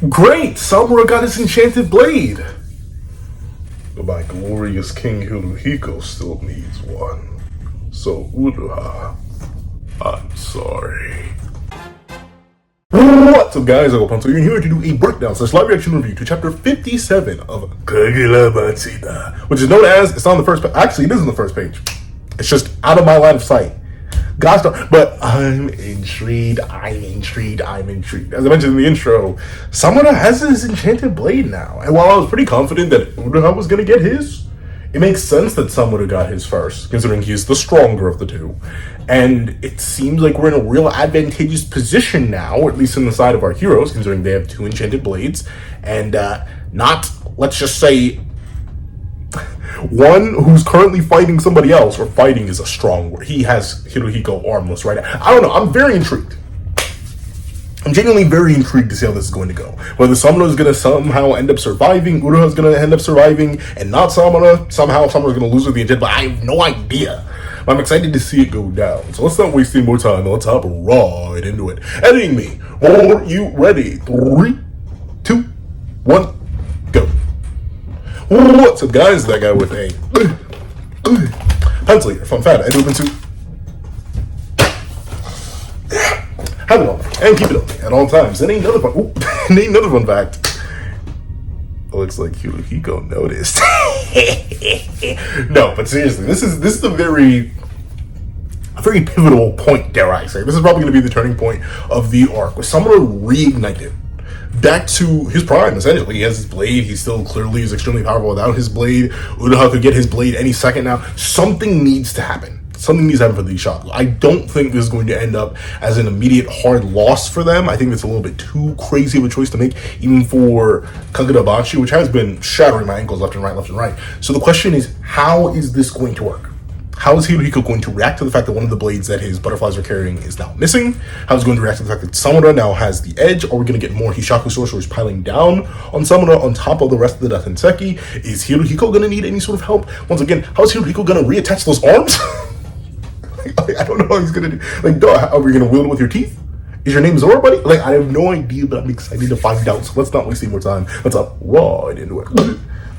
Great! Samura got his enchanted blade! But my glorious King Hirohiko still needs one. So, Uruha, I'm sorry. What's up, guys? I'm Punto. You're here to do a breakdown / live reaction review to chapter 57 of Kagurabachi, which is known as, it's on the first page. Actually, it is on the first page. It's just out of my line of sight. Gosh darn, but I'm intrigued. As I mentioned in the intro, Samura has his enchanted blade now. And while I was pretty confident that Uruha was going to get his, it makes sense that Samura got his first, considering he's the stronger of the two. And it seems like we're in a real advantageous position now, or at least in the side of our heroes, considering they have two enchanted blades. And not, let's just say, one who's currently fighting somebody else, or fighting is a strong word. He has Hirohiko armless right now. I don't know, I'm very intrigued. I'm genuinely very intrigued to see how this is going to go. Whether Samura is going to somehow end up surviving, Uruha is going to end up surviving, and not Samura. Somehow Samura is going to lose with the intent, but I have no idea. I'm excited to see it go down. So let's not waste any more time. Let's hop right into it. Editing me. Are you ready? 3, 2, 1, go. What's up, guys? That guy with a pencil here. Fun fact. I do open to have it on and keep it on at all times. And ain't another fun. Ain't another fun fact. It looks like Hirohiko noticed. No, but seriously, this is a very pivotal point, dare I say. This is probably going to be the turning point of the arc, with Samura reignited back to his prime. Essentially, he has his blade. He still clearly is extremely powerful without his blade. Uruha could get his blade any second now. Something needs to happen. Something needs to happen for these shots. I don't think this is going to end up as an immediate hard loss for them. I think it's a little bit too crazy of a choice to make, even for Kagurabachi, which has been shattering my ankles left and right. So the question is, how is this going to work? How is Hirohiko going to react to the fact that one of the blades that his butterflies are carrying is now missing? How is he going to react to the fact that Samura now has the edge? Are we going to get more Hishaku sorcerers piling down on Samura on top of the rest of the Datenseki? Is Hirohiko going to need any sort of help? Once again, how is Hirohiko going to reattach those arms? I don't know how he's going to do. Like, duh, are we going to wield it with your teeth? Is your name Zora, buddy? Like, I have no idea, but I'm excited to find out. So let's not waste any more time. Let's hop right into it.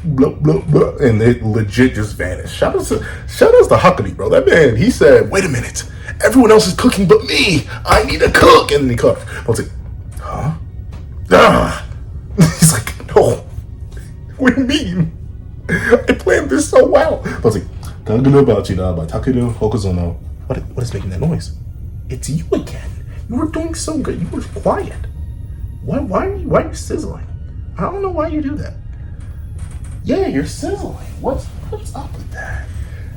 Blah, blah, blah. And it legit just vanished. Shout out to Hakari, bro. That man, he said, wait a minute. Everyone else is cooking but me. I need to cook. And then he cooked. I was like, huh? Ah. He's like, no. What do you mean? I planned this so well. I was like, Kagurabachi by Takeru Hokuzono. What is making that noise? It's you again. You were doing so good. You were quiet. Why are you sizzling? I don't know why you do that. Yeah, you're sizzling. What's up with that?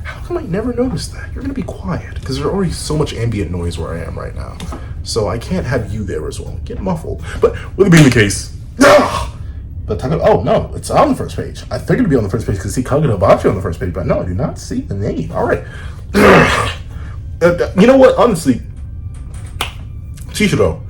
How come I never noticed that? You're gonna be quiet because there's already so much ambient noise where I am right now. So I can't have you there as well. Get muffled. But with it being the case, but oh no, it's on the first page. I figured it'd be on the first page because see Kagurabachi on the first page, but no, I do not see the name. All right. You know what? Honestly, Chishiro,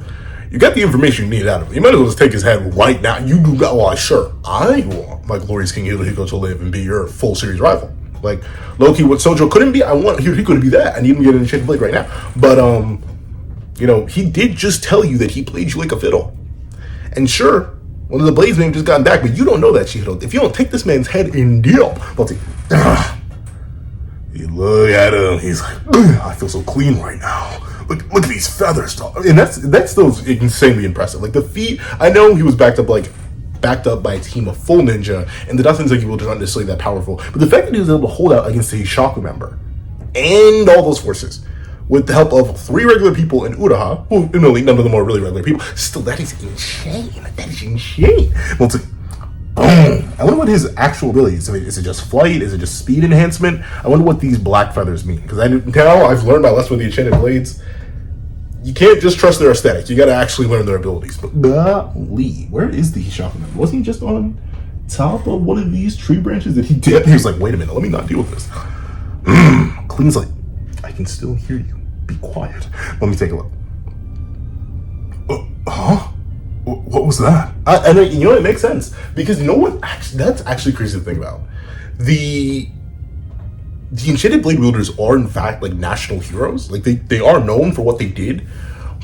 you got the information you need out of it. You might as well just take his head right now. You do not. Well, sure. I want my glorious King Hirohiko to live and be your full series rival. Like Loki, what Sojo couldn't be. I want Hirohiko to be that. I need him to get an enchanted blade right now. But you know, he did just tell you that he played you like a fiddle. And sure, one of the blades may have just gotten back, but you don't know that, Chihiro. If you don't take this man's head in deal, well, see, you look at him. He's like, I feel so clean right now. Look at these feathers, dog. And that's still insanely impressive. Like the feet, I know he was backed up by a team of full ninja, and the Datenseki wielders aren't necessarily that powerful. But the fact that he was able to hold out against the Hishaku member and all those forces with the help of 3 regular people and Uruha, who admittedly none of them are really regular people, still that is insane. That is insane. Well, it's like, boom. I wonder what his actual ability is. Is it just flight? Is it just speed enhancement? I wonder what these black feathers mean. Because now I've learned my lesson with the enchanted blades. You can't just trust their aesthetic. You got to actually learn their abilities. But golly, where is the Hishaku member? Wasn't he just on top of one of these tree branches that he did? He was like, wait a minute, let me not deal with this. Clean's like, I can still hear you. Be quiet. Let me take a look. Huh? What was that? And you know, it makes sense. Because you know what? That's actually crazy to think about. The Enchanted Blade Wielders are, in fact, like national heroes. Like, they are known for what they did.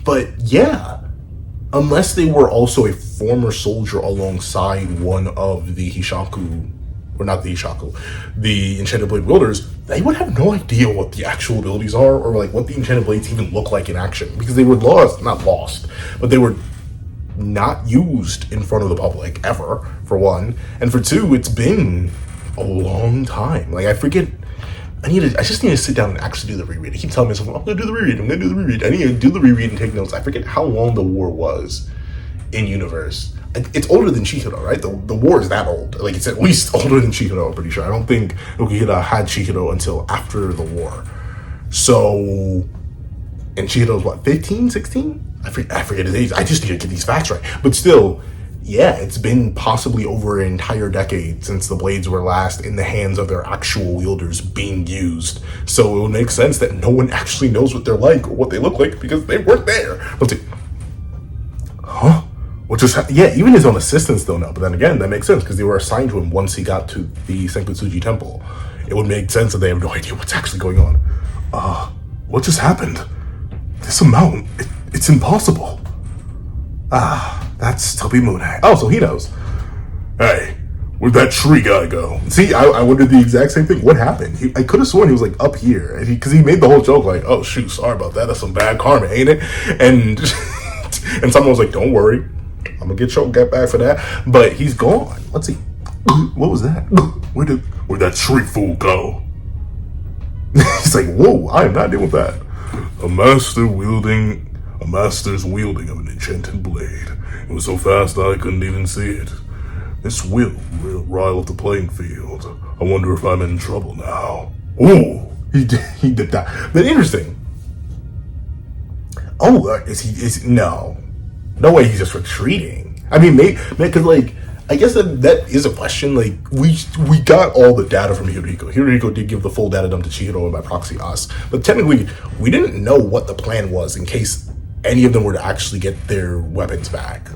But, yeah. unless they were also a former soldier alongside one of the Hishaku, or not the Hishaku, the Enchanted Blade Wielders, they would have no idea what the actual abilities are, or like what the Enchanted Blades even look like in action, because they were not lost, but they were not used in front of the public ever, for one, and for two, it's been a long time. Like, I forget. I just need to sit down and actually do the reread. I keep telling myself, I'm gonna do the reread. I need to do the reread and take notes. I forget how long the war was in universe. It's older than Chihiro, right? The war is that old. Like, it's at least older than Chihiro, I'm pretty sure. I don't think Okihira had Chihiro until after the war. So, and Chihiro's what, 15, 16? I forget his age. I just need to get these facts right. But still, yeah, it's been possibly over an entire decade since the blades were last in the hands of their actual wielders being used. So it would make sense that no one actually knows what they're like or what they look like because they weren't there. Let's see. Huh? Which is, yeah, even his own assistants don't know. But then again, that makes sense because they were assigned to him once he got to the Senkutsuji Temple. It would make sense that they have no idea what's actually going on. What just happened? This amount, it's impossible. That's Tobimune. Oh, so he knows. Hey, where'd that tree guy go? See, I wondered the exact same thing. What happened? I could have sworn he was like up here, because he made the whole joke like, "Oh shoot, sorry about that. That's some bad karma, ain't it?" And and someone was like, "Don't worry, I'm gonna get back for that." But he's gone. Let's see. What was that? Where'd that tree fool go? He's like, "Whoa, I am not dealing with that." A master's wielding of an enchanted blade. It was so fast I couldn't even see it. This will rile the playing field. I wonder if I'm in trouble now. Ooh, he did that. But interesting. Oh, is no way he's just retreating. I mean, because like, I guess that is a question. Like, we got all the data from Hirohiko. Hirohiko did give the full data dump to Chihiro and by proxy us. But technically, we didn't know what the plan was in case any of them were to actually get their weapons back.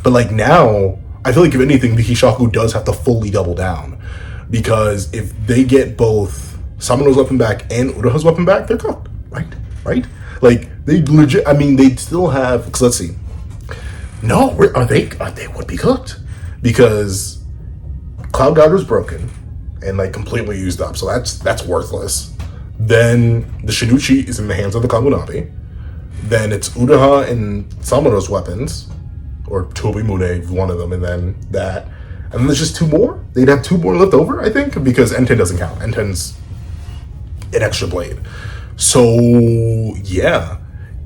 But like now, I feel like if anything, the Hishaku does have to fully double down. Because if they get both Samura's weapon back and Uraha's weapon back, they're cooked. Right? Like, they legit, I mean, they'd still have, because let's see. No, they would be cooked. Because Cloud Geyser's broken and like completely used up. So that's worthless. Then the Shinichi is in the hands of the Kagunabi. Then it's Uraha and Samura's weapons, or Tobimune, one of them, and then that. And then there's just two more? They'd have two more left over, I think, because N10 doesn't count. N10's an extra blade. So, yeah.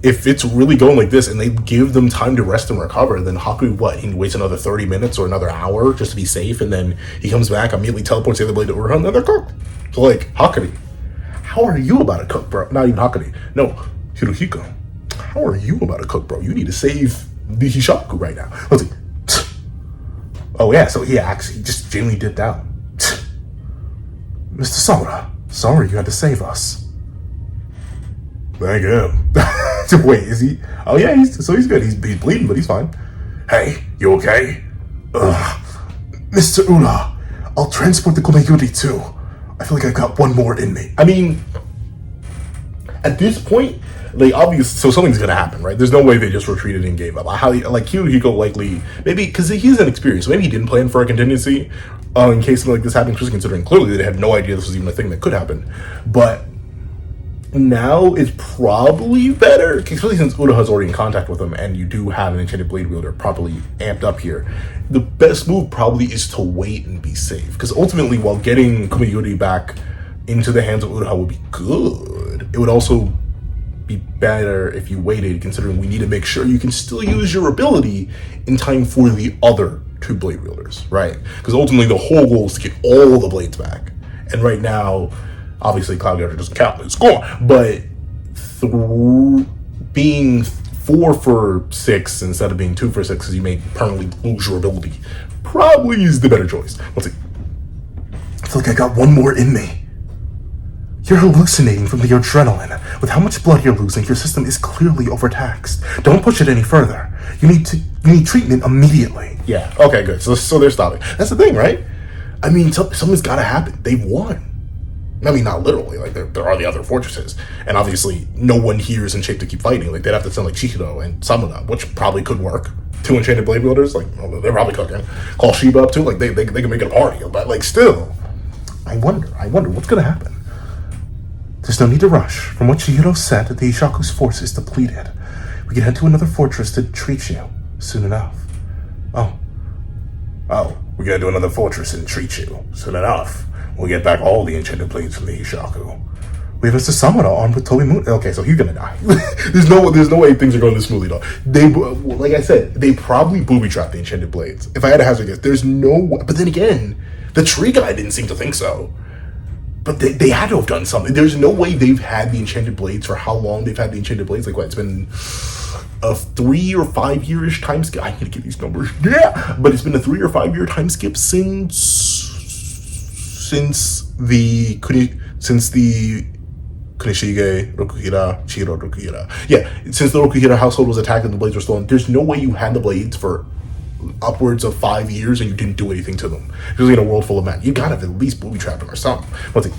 If it's really going like this and they give them time to rest and recover, then Haku, he waits another 30 minutes or another hour just to be safe, and then he comes back, immediately teleports the other blade to Uraha, and then they're cooked. So, like, Hakuri, how are you about to cook, bro? Not even Hakuri. No, Hirohiko. How are you about to cook, bro? You need to save the Hishaku right now. Let's see. Oh, yeah, so he just genuinely dipped out. Mr. Samura, sorry you had to save us. Thank him. Wait, is he? Oh, yeah, he's good. He's bleeding, but he's fine. Hey, you okay? Mr. Ura, I'll transport the Komeyuri too. I feel like I got one more in me. I mean, at this point, like, obviously, so something's gonna happen, right? There's no way they just retreated and gave up. Like, Hirohiko likely, maybe, because he's inexperienced, so maybe he didn't plan for a contingency in case something like this happened, especially considering clearly they had no idea this was even a thing that could happen. But now it's probably better, especially since Uraha's already in contact with him, and you do have an Enchanted Blade Wielder properly amped up here. The best move probably is to wait and be safe, because ultimately, while getting Komeyuri back into the hands of Uraha would be good, it would also be better if you waited, considering we need to make sure you can still use your ability in time for the other two blade wielders, right? Because ultimately the whole goal is to get all the blades back. And right now, obviously Cloud Geyser doesn't count, it's gone. But being 4 for 6 instead of being 2 for 6, because you may permanently lose your ability, probably is the better choice. Let's see. I feel like I got one more in me. You're hallucinating from the adrenaline. With how much blood you're losing, your system is clearly overtaxed. Don't push it any further. You need treatment immediately. Yeah, okay, good. So they're stopping. That's the thing, right? I mean, something's gotta happen. They've won. I mean, not literally. Like, there are the other fortresses. And obviously, no one here is in shape to keep fighting. Like, they'd have to send, like, Chihiro and Samura, which probably could work. 2 enchanted blade wielders, like, well, they're probably cooking. Call Shiba up, too. Like, they can make it a party. But, like, still, I wonder what's going to happen. There's no need to rush. From what Chihiro said, the Ishaku's force is depleted. We can head to another fortress to treat you soon enough. Oh, we're gonna do another fortress and treat you soon enough. We'll get back all the enchanted blades from the Ishaku. We have Mr. Samura armed with Tobi. Okay, so he's gonna die. there's no way things are going this smoothly, though. Like I said, they probably booby trapped the enchanted blades. If I had to hazard guess, there's no way. But then again, the tree guy didn't seem to think so. But they had to have done something. There's no way they've had the enchanted blades for how long they've had the enchanted blades. Like, what, it's been a 3 or 5 year-ish time skip. I need to get these numbers. Yeah, but it's been a 3 or 5 year time skip since the Kunishige Rokuhira Chihiro Rokuhira. Yeah, since the Rokuhira household was attacked and the blades were stolen. There's no way you had the blades for upwards of 5 years and you didn't do anything to them. Especially in a world full of men. You gotta have at least booby trapped them or something. Let's see.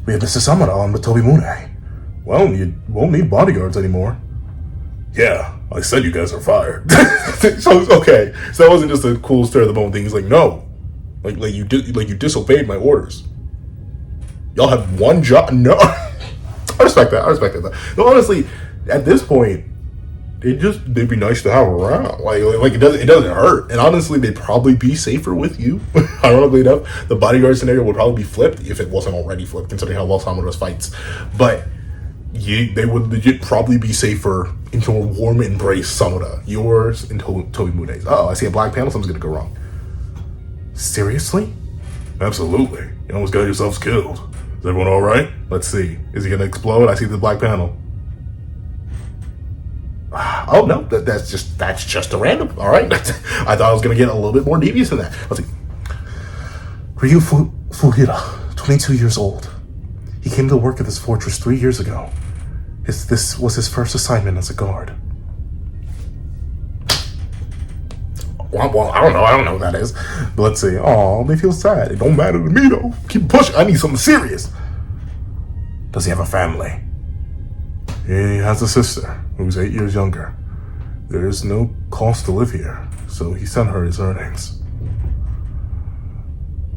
We have Mr. Samura on with Tobi Mune. Well, you won't need bodyguards anymore. Yeah, I said you guys are fired. So okay, so that wasn't just a cool stir of the moment thing. He's like, no, like you disobeyed my orders. Y'all have one job. No, I respect that. Though. No, honestly, at this point, they'd be nice to have around. Like it doesn't hurt. And honestly, they'd probably be safer with you. Ironically enough, the bodyguard scenario would probably be flipped if it wasn't already flipped, considering how well Samura's fights. But they would legit probably be safer into a warm embrace, Samura. Yours and Tobi Mune's. Oh, I see a black panel. Something's gonna go wrong. Seriously? Absolutely. You almost got yourselves killed. Is everyone all right? Let's see. Is he gonna explode? I see the black panel. Oh no, that's just a random. All right. I thought I was gonna get a little bit more devious than that. Let's see. Ryu Fuhira, 22 years old. He came to work at this fortress 3 years ago. This was his first assignment as a guard. Well, I don't know what that is. But let's see. Oh, they feel sad. It don't matter to me, though. Keep pushing. I need something serious. Does he have a family? He has a sister who's 8 years younger. There is no cost to live here, so he sent her his earnings.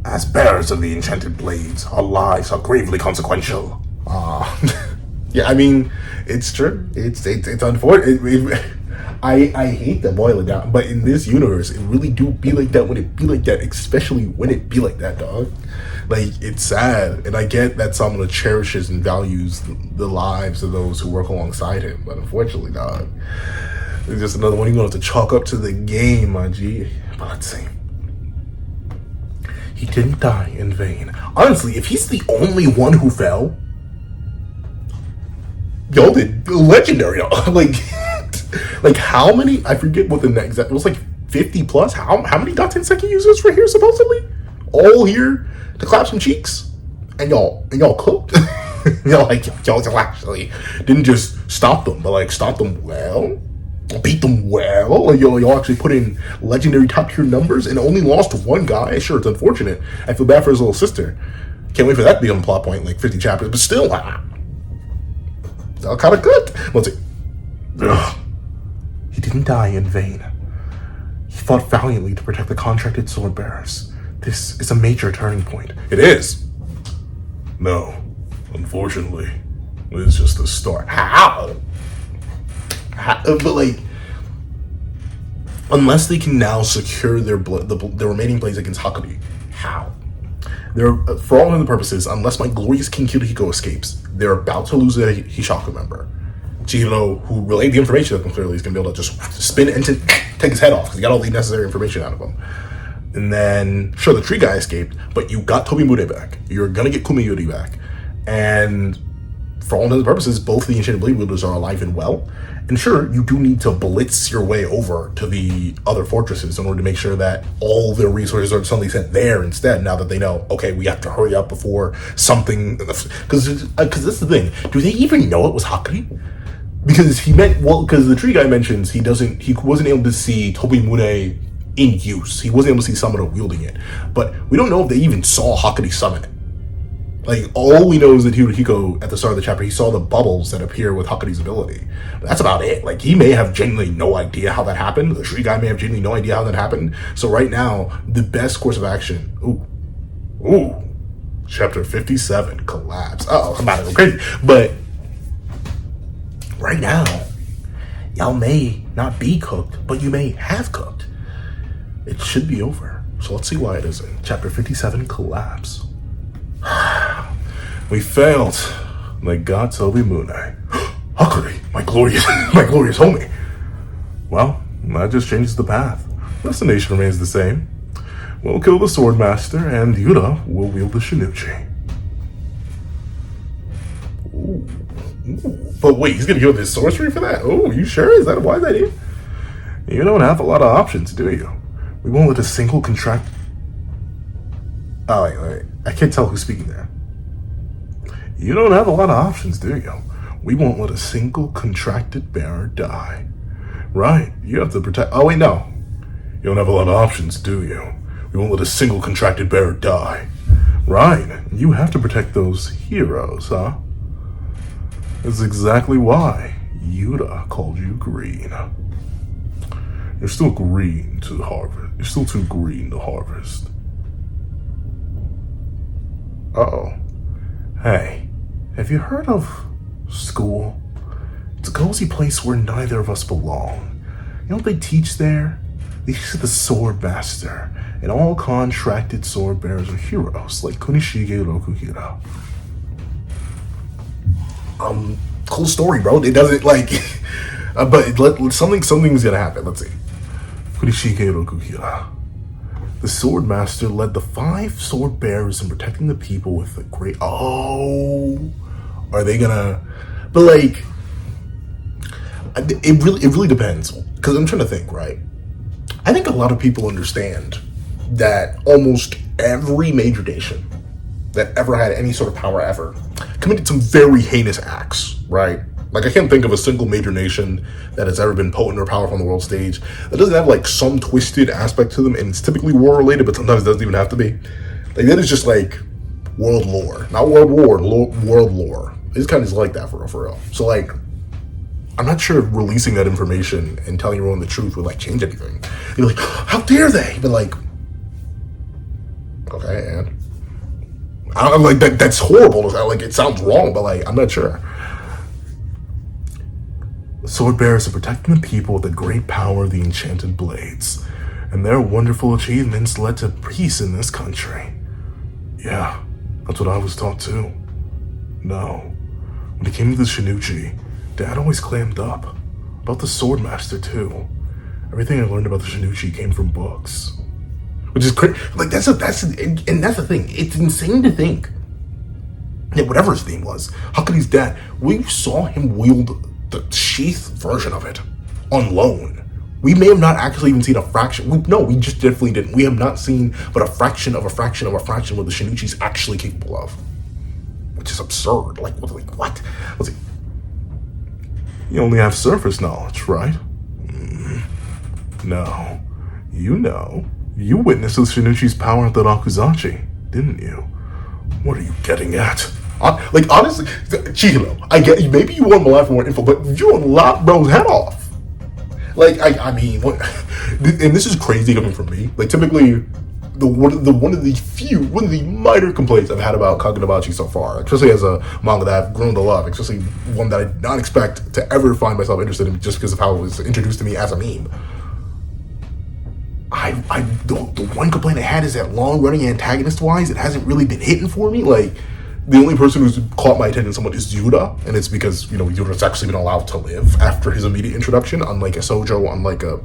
As bearers of the enchanted blades, our lives are gravely consequential. Yeah, I mean, it's true. It's unfortunate. I hate to boil it down, but in this universe, it really do be like that when it be like that, especially when it be like that, dog. Like, it's sad, and I get that someone cherishes and values the lives of those who work alongside him, but unfortunately, dog, it's just another one you're going to have to chalk up to the game, my G. But let's see. He didn't die in vain. Honestly, if he's the only one who fell, y'all did legendary. Like how many? I forget what the next. It was like 50 plus. How many Daten users were here supposedly? All here to clap some cheeks, and y'all cooked. y'all actually didn't just stop them, but like stop them well, beat them well. Like y'all actually put in legendary top tier numbers and only lost one guy. Sure, it's unfortunate. I feel bad for his little sister. Can't wait for that to become a plot point in like 50 chapters, but still, kind of good. Let's see. Ugh. He didn't die in vain. He fought valiantly to protect the contracted sword bearers. This is a major turning point. It is. No, unfortunately, it's just the start. How? But like, unless they can now secure their the remaining blades against Hakuri, how? They're, for all intents and purposes, unless my glorious King Kirihiko escapes, they're about to lose a Hishaku member. Chihiro, who relayed the information to them clearly, is going to be able to just spin and take his head off because he got all the necessary information out of him. And then, sure, the tree guy escaped, but you got Tobi Mune back. You're going to get Kumiyuri back. And for all intents and purposes, both the Enchanted Blade Wielders are alive and well. And sure, you do need to blitz your way over to the other fortresses in order to make sure that all their resources are suddenly sent there instead, now that they know, okay, we have to hurry up before something... Because this is the thing. Do they even know it was Hakuri? Because because the tree guy mentions he wasn't able to see Tobi Mune in use. He wasn't able to see Samura wielding it. But we don't know if they even saw Hakuri summon it. Like, all we know is that Hirohiko, at the start of the chapter, he saw the bubbles that appear with Hakuri's ability. But that's about it. Like, he may have genuinely no idea how that happened. The Shuri guy may have genuinely no idea how that happened. So right now, the best course of action... Ooh. Chapter 57, collapse. Uh-oh, I'm about to go crazy. But right now, y'all may not be cooked, but you may have cooked. It should be over. So let's see why it isn't. Chapter 57, collapse. We failed. Like God Toby Mune. Hakuri, my glorious homie. Well, that just changes the path. Destination remains the same. We'll kill the swordmaster, and Yuta will wield the Shinichi. Ooh. But wait, he's gonna go with his sorcery for that? Oh, you sure? Why is that here? You don't have a lot of options, do you? We won't let a single contract... Oh, wait. I can't tell who's speaking there. You don't have a lot of options, do you? We won't let a single contracted bearer die. Right, you have to protect... Oh, wait, no. You don't have a lot of options, do you? We won't let a single contracted bearer die. Right, you have to protect those heroes, huh? That's exactly why Yuta called you green. You're still green to harvest. You're still too green to harvest. Uh-oh. Hey, have you heard of school? It's a cozy place where neither of us belong. You know what they teach there? They teach the swordmaster, and all contracted sword bearers are heroes, like Kunishige Rokuhira. Cool story, bro. It doesn't, like... but something's gonna happen. Let's see. Kunishige Rokuhira. The swordmaster led the 5 sword bearers in protecting the people with the great... Oh! Are they gonna... But, like... It really depends. Because I'm trying to think, right? I think a lot of people understand that almost every major nation that ever had any sort of power ever committed some very heinous acts, right? Like, I can't think of a single major nation that has ever been potent or powerful on the world stage that doesn't have, like, some twisted aspect to them, and it's typically war-related, but sometimes it doesn't even have to be. Like, that is just, like, world lore. Not world war, world lore. It's kind of like that, for real. So, like, I'm not sure if releasing that information and telling everyone the truth would, like, change anything. You're like, how dare they? But, like, okay, and... I'm like, that's horrible. Like, it sounds wrong, but, like, I'm not sure. Sword bearers are protecting the people with the great power of the enchanted blades, and their wonderful achievements led to peace in this country. Yeah, that's what I was taught too. No, when it came to the Shinichi, Dad always clammed up. About the swordmaster too. Everything I learned about the Shinichi came from books. Which is crazy. Like, that's the thing. It's insane to think that whatever his name was, Hakuri's dad, we saw him wield the sheath version of it on loan. We may have not actually even seen a fraction. We just definitely didn't. We have not seen but a fraction of a fraction of a fraction what the Shinichi's actually capable of. Which is absurd. Like what? Let's see. You only have surface knowledge, right? No. You know. You witnessed the Shinichi's power at the Rakuzachi, didn't you? What are you getting at? Like, honestly, Chihiro, I get you. Maybe you want a lot more info, but you want to lop bro's head off. Like, I mean, what? And this is crazy coming from me. Like, typically, one of the minor complaints I've had about Kagurabachi so far, especially as a manga that I've grown to love, especially one that I did not expect to ever find myself interested in just because of how it was introduced to me as a meme. The one complaint I had is that long-running antagonist-wise, it hasn't really been hitting for me. Like, the only person who's caught my attention somewhat is Yuta, and it's because, you know, Yuta's actually been allowed to live after his immediate introduction, unlike a Sojo, unlike a...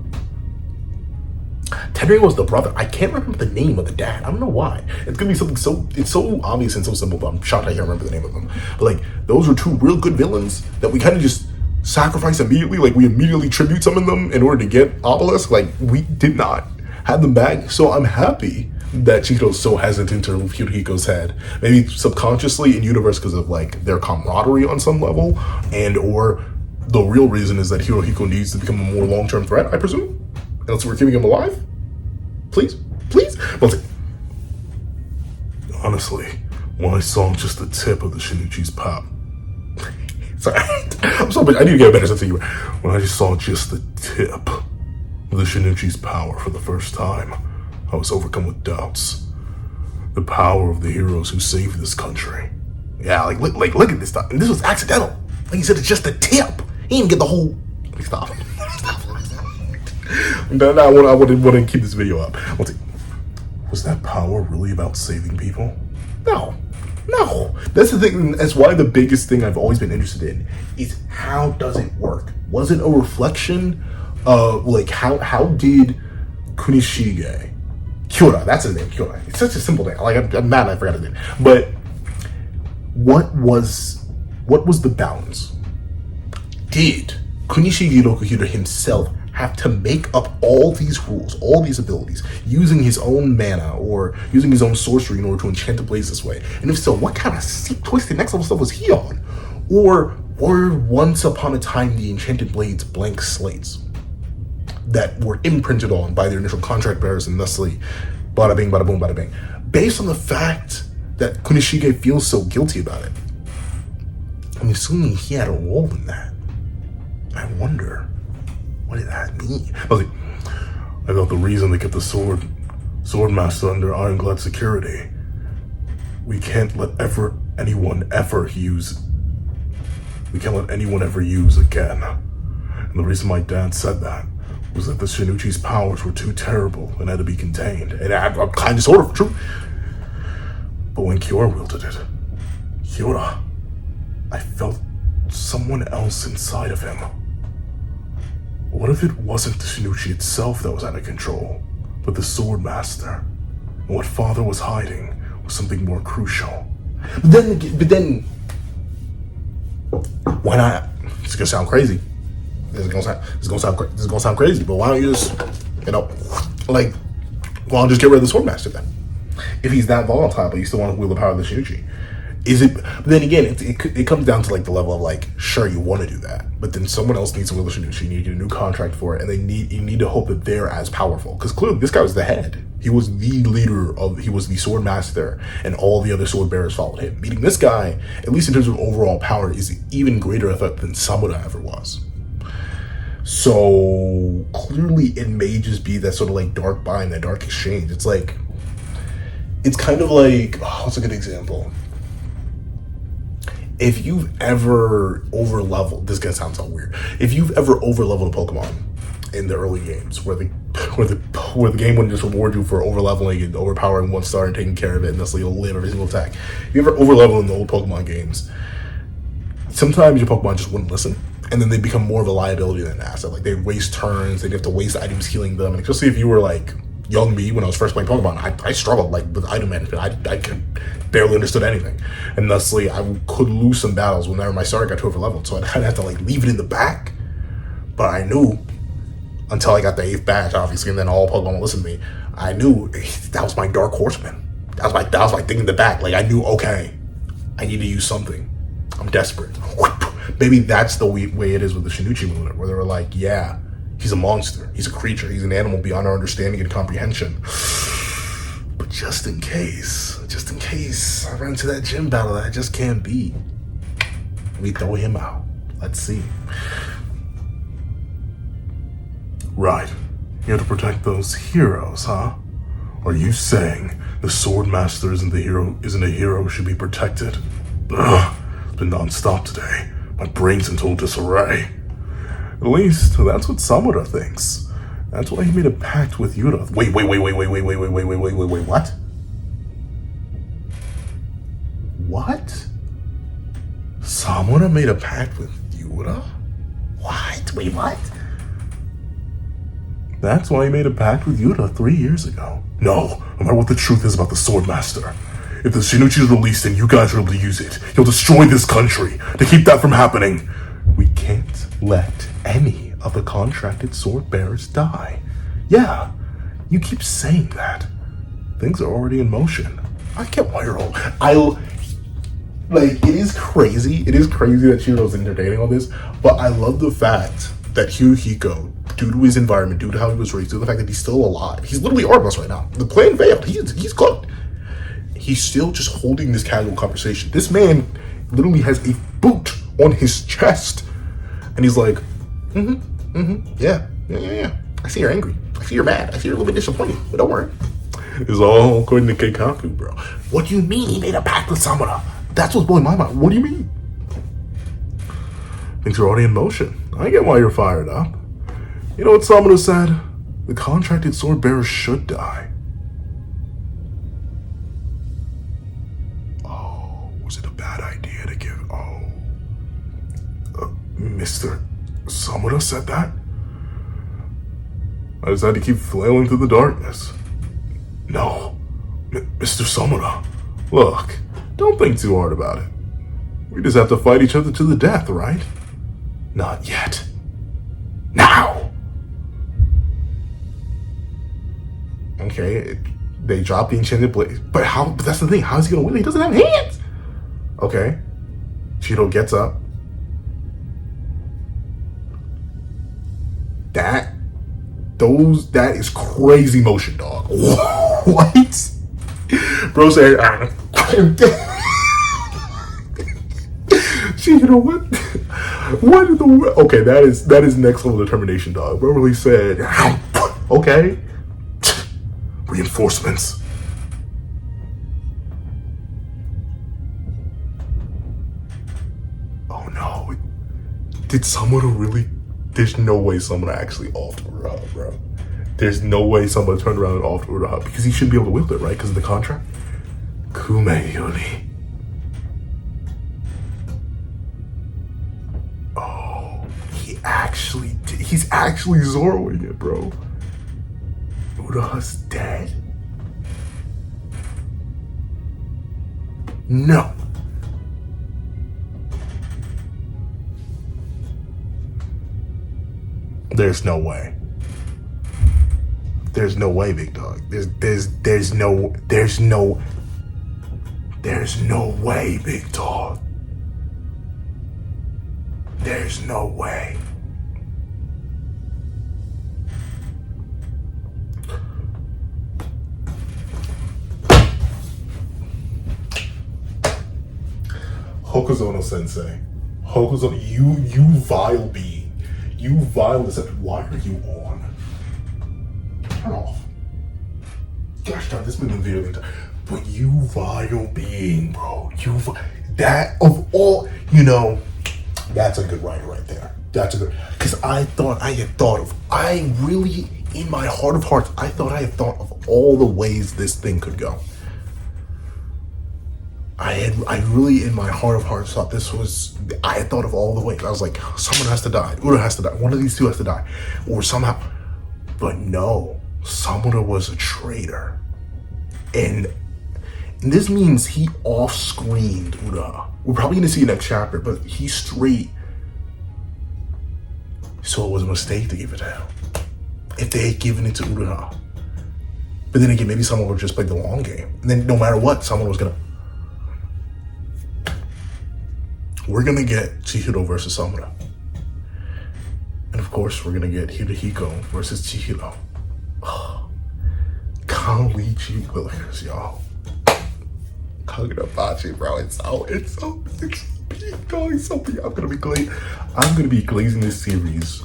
Tenryu was the brother. I can't remember the name of the dad. I don't know why. It's gonna be something so... It's so obvious and so simple, but I'm shocked I can't remember the name of them. But, like, those are 2 real good villains that we kind of just sacrifice immediately. Like, we immediately tribute some of them in order to get Obelisk. Like, we did not have them back. So I'm happy that Chihiro's so hesitant to remove Hirohiko's head. Maybe subconsciously in universe because of, like, their camaraderie on some level, and or the real reason is that Hirohiko needs to become a more long-term threat, I presume. Unless we're keeping him alive? Please? Let's see. Honestly, when I saw just the tip of the Shinichi's power. Sorry, I'm sorry, I need to get a better sense of humor. When I just saw just the tip of the Shinichi's power for the first time, I was overcome with doubts. The power of the heroes who saved this country. Yeah, like look at this stuff. And this was accidental. Like you said, it's just the tip. He didn't get the whole. Stop. No, I want to keep this video up. Let's see. Was that power really about saving people? No. That's the thing. That's why the biggest thing I've always been interested in is how does it work? Was it a reflection of like how did Kunishige, Kyora, that's his name, Kyora. It's such a simple name. Like I'm mad I forgot his name. But what was the balance? Did Kunishige Rokuhiro himself have to make up all these rules, all these abilities, using his own mana or using his own sorcery in order to enchant the blades this way? And if so, what kind of sick, twisted, next level stuff was he on? Or were once upon a time the enchanted blades blank slates that were imprinted on by their initial contract bearers and thusly bada bing, bada boom, bada bing? Based on the fact that Kunishige feels so guilty about it, I'm assuming he had a role in that. I wonder, what did that mean? I thought the reason they kept the swordmaster under ironclad security, we can't let anyone ever use again. And the reason my dad said that was that the Shinichi's powers were too terrible and had to be contained. And I'm kind of sort of true. But when Kyora wielded it, I felt someone else inside of him. What if it wasn't the Shinichi itself that was out of control, but the swordmaster? And what Father was hiding was something more crucial. But then, why not? It's gonna sound crazy. This is gonna sound crazy. But why don't you just, why don't you just get rid of the swordmaster then? If he's that volatile, but you still want to wield the power of the Shinichi. Is it? But then again, it comes down to like the level of like, sure, you want to do that, but then someone else needs to wield the Shinichi. You need to get a new contract for it, and you need to hope that they're as powerful. Because clearly, this guy was the head. He was the leader he was the sword master, and all the other sword bearers followed him. Meaning this guy, at least in terms of overall power, is even greater a threat than SAMURA ever was. So clearly, it may just be that sort of like dark bind, that dark exchange. It's kind of like, what's a good example? If you've ever over-leveled, this guy sounds so weird. If you've ever over-leveled a Pokemon in the early games, where the game wouldn't just reward you for over-leveling and overpowering one star and taking care of it, and thus you'll live every single attack. If you ever over-level in the old Pokemon games, sometimes your Pokemon just wouldn't listen, and then they become more of a liability than an asset. Like they waste turns, they'd have to waste items healing them, and especially if you were like young me when I was first playing Pokemon, I struggled like with item management. I barely understood anything, and thusly I could lose some battles whenever my starter got too overleveled. So I'd have to like leave it in the back. But I knew until I got the 8th badge, obviously, and then all Pokemon would listen to me. I knew that was my Dark Horseman. That was my thing in the back. Like I knew, okay, I need to use something. I'm desperate. Maybe that's the way it is with the Shinichi movement, where they were like, yeah, he's a monster. He's a creature. He's an animal beyond our understanding and comprehension. But just in case I run into that gym battle that I just can't beat, we throw him out. Let's see. Right. You have to protect those heroes, huh? Are you saying the swordmaster isn't a hero who should be protected? Ugh, it's been non-stop today. My brain's in total disarray. At least, that's what SAMURA thinks. That's why he made a pact with Yura. Wait, what? What? SAMURA made a pact with Yura? What? Wait, what? That's why he made a pact with Yura 3 years ago. No matter what the truth is about the Swordmaster, if the Shinichi is released and you guys are able to use it, you'll destroy this country. To keep that from happening, we can't let any of the contracted sword bearers die. Yeah, you keep saying that. Things are already in motion. I can't wire all. It is crazy. It is crazy that Shiro's entertaining all this, but I love the fact that Hirohiko, due to his environment, due to how he was raised, due to the fact that he's still alive, he's literally armless right now. The plan failed. He's cooked. he's still just holding this casual conversation. This man literally has a boot on his chest. And he's like, yeah. I see you're angry. I see you're mad. I see you're a little bit disappointed. But don't worry. It's all according to Keikaku, bro. What do you mean he made a pact with Samura? That's what's blowing my mind. What do you mean? Things are already in motion. I get why you're fired up. You know what Samura said? The contracted sword bearer should die. Oh, was it a bad idea to give... Mr. Samura said that? I decided to keep flailing through the darkness. No, Mr. Samura, look, don't think too hard about it. We just have to fight each other to the death, right? Not yet. Now! Okay, they drop the enchanted blade. But how? But that's the thing. How is he gonna win? He doesn't have hands. Okay, Cheeto gets up. That is crazy motion, dog. What? Bro said, you know what? What in the... Okay, that is next level determination, dog. Bro really said, okay. Reinforcements. Oh no. Did Samura really... There's no way someone actually altered her, bro. There's no way someone turned around and altered her because he should be able to wield it, right? Because of the contract. Kumeyuri. Oh, he's actually Zoroing it, bro. Uraha's dead? No. There's no way. There's no way, big dog. There's no way, big dog. There's no way. Hokuzono sensei. Hokuzono, you vile being. You vile deception. Why are you on? Turn off. Gosh darn, this has been the video the entire. But you vile being, bro. That of all, that's a good writer right there. That's a good, because I really, in my heart of hearts, I had thought of all the ways this thing could go. I really, in my heart of hearts, thought I had thought of all the ways. I was like, someone has to die. Ura has to die. One of these two has to die. Or somehow. But no, Samura was a traitor. And this means he off-screened Ura. We're probably going to see the next chapter, but he straight. So it was a mistake to give it to him. If they had given it to Ura. But then again, maybe someone would just play the long game. And then no matter what, someone was going to. We're going to get Chihiro versus Samura. And of course, we're going to get Hirohiko versus Chihiro. Kanlichi Willers, y'all. Kagurabachi, bro. It's so big, dog. It's so big. I'm going to be glazing this series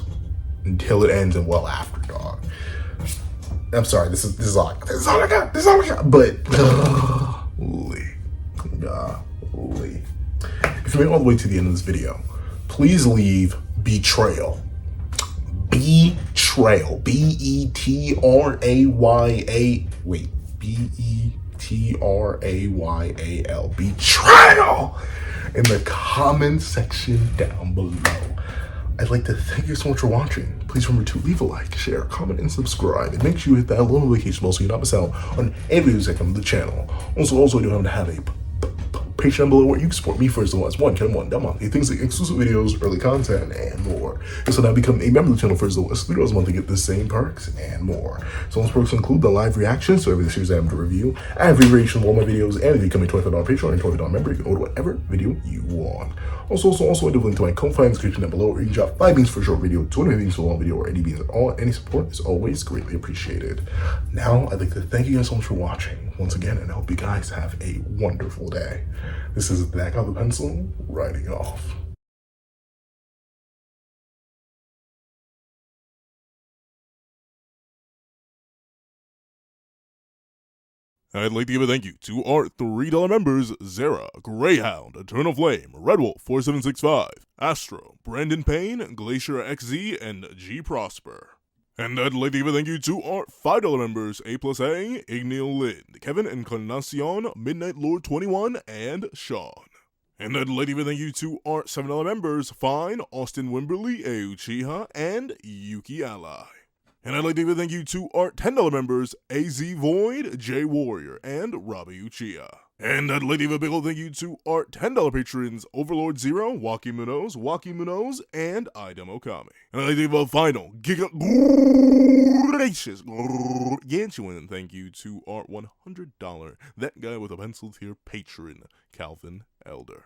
until it ends and well after, dog. I'm sorry. This is all I got. But, golly. If you made it all the way to the end of this video, please leave Betrayal. Betrayal. B-E-T-R-A-Y-A. Wait. B-E-T-R-A-Y-A-L. Betrayal! In the comment section down below. I'd like to thank you so much for watching. Please remember to leave a like, share, comment, and subscribe. And make sure you hit that little notification bell so you don't miss out on any videos that come to the channel. Also, you don't have to have a Patreon down below where you can support me first of all as one, Ken One, that month. Things like exclusive videos, early content, and more. So now become a member of the channel first of all, videos a month to get the same perks and more. So those perks include the live reactions to every series I have to review, and variation of all my videos, and if you become a $25 Patreon and $25 member, you can order whatever video you want. Also, I do link to my Ko-Fi description down below where you can drop 5 beans for a short video, 20 beans for a long video, or any beans at all. Any support is always greatly appreciated. Now, I'd like to thank you guys so much for watching once again, and I hope you guys have a wonderful day. This is That Guy with the Pencil, writing off. I'd like to give a thank you to our $3 members, Zara, Greyhound, Eternal Flame, Redwolf 4765, Astro, Brandon Payne, Glacier XZ, and G Prosper. And I'd like to give a thank you to our $5 members, A+A, Ignil Lind, Kevin Encarnacion, Midnight Lord 21, and Sean. And I'd like to give a thank you to our $7 members, Fine, Austin Wimberly, Uchiha, and Yuki Ally. And I'd like to give a thank you to our $10 members, AZ Void, J Warrior, and Robbie Uchiha. And I'd like to give a big old thank you to our $10 patrons, Overlord Zero, Waki Munoz, and Idem Okami. And I'd like to give a final gracious gargantuan thank you to our $100 That Guy with a Pencil tier patron, Calvin Elder.